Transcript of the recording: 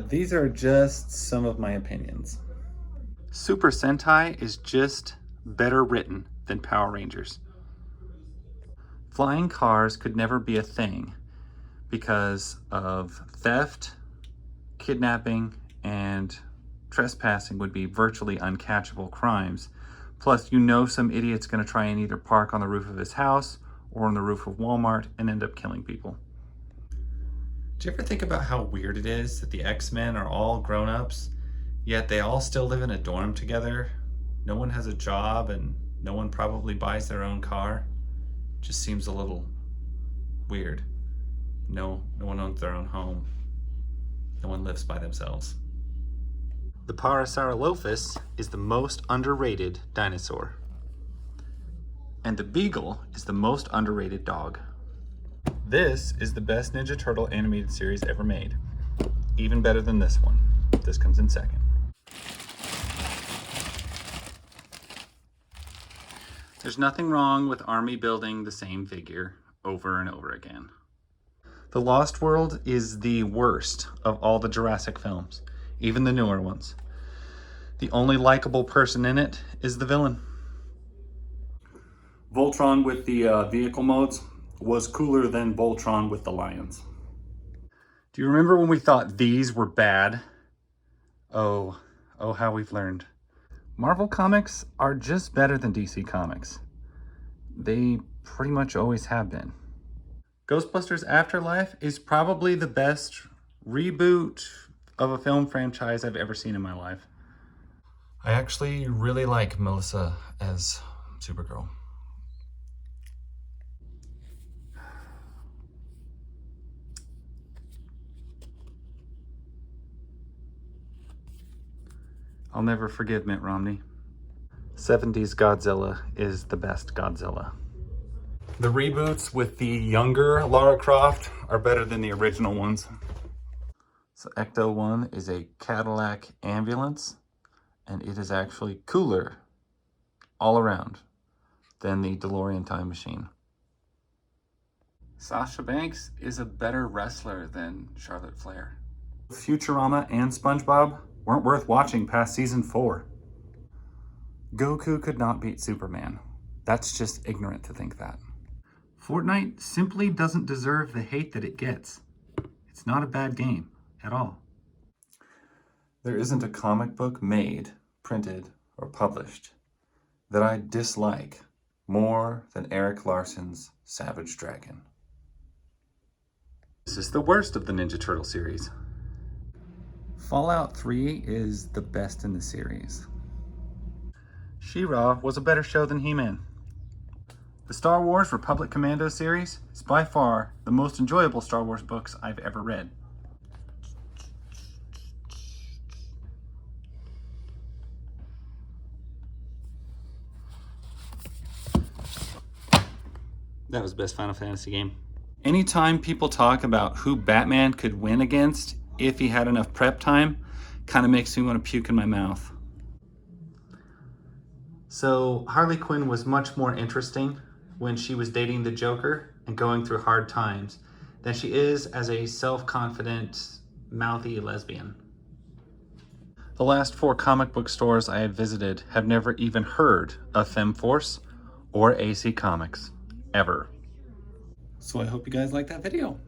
these are just some of my opinions. Super Sentai is just better written than Power Rangers. Flying cars could never be a thing because of theft, kidnapping, and trespassing would be virtually uncatchable crimes. Plus, you know some idiot's gonna try and either park on the roof of his house or on the roof of Walmart and end up killing people. Do you ever think about how weird it is that the X-Men are all grown-ups, yet they all still live in a dorm together? No one has a job and no one probably buys their own car. Just seems a little weird. No one owns their own home. No one lives by themselves. The Parasaurolophus is the most underrated dinosaur. And the beagle is the most underrated dog. This is the best Ninja Turtle animated series ever made. Even better than this one. This comes in second. There's nothing wrong with Army building the same figure over and over again. The Lost World is the worst of all the Jurassic films, even the newer ones. The only likable person in it is the villain. Voltron with the vehicle modes was cooler than Voltron with the lions. Do you remember when we thought these were bad? Oh, how we've learned. Marvel Comics are just better than DC Comics. They pretty much always have been. Ghostbusters Afterlife is probably the best reboot of a film franchise I've ever seen in my life. I actually really like Melissa as Supergirl. I'll never forgive Mitt Romney. 70s Godzilla is the best Godzilla. The reboots with the younger Lara Croft are better than the original ones. So Ecto 1 is a Cadillac ambulance, and it is actually cooler all around than the DeLorean time machine. Sasha Banks is a better wrestler than Charlotte Flair. Futurama and SpongeBob weren't worth watching past season 4. Goku could not beat Superman. That's just ignorant to think that. Fortnite simply doesn't deserve the hate that it gets. It's not a bad game at all. There isn't a comic book made, printed, or published that I dislike more than Eric Larson's Savage Dragon. This is the worst of the Ninja Turtle series. Fallout 3 is the best in the series. She-Ra was a better show than He-Man. The Star Wars Republic Commando series is by far the most enjoyable Star Wars books I've ever read. That was the best Final Fantasy game. Anytime people talk about who Batman could win against if he had enough prep time, kind of makes me want to puke in my mouth. So Harley Quinn was much more interesting when she was dating the Joker and going through hard times than she is as a self-confident, mouthy lesbian. The last 4 comic book stores I have visited have never even heard of FemForce or AC Comics, ever. So I hope you guys like that video.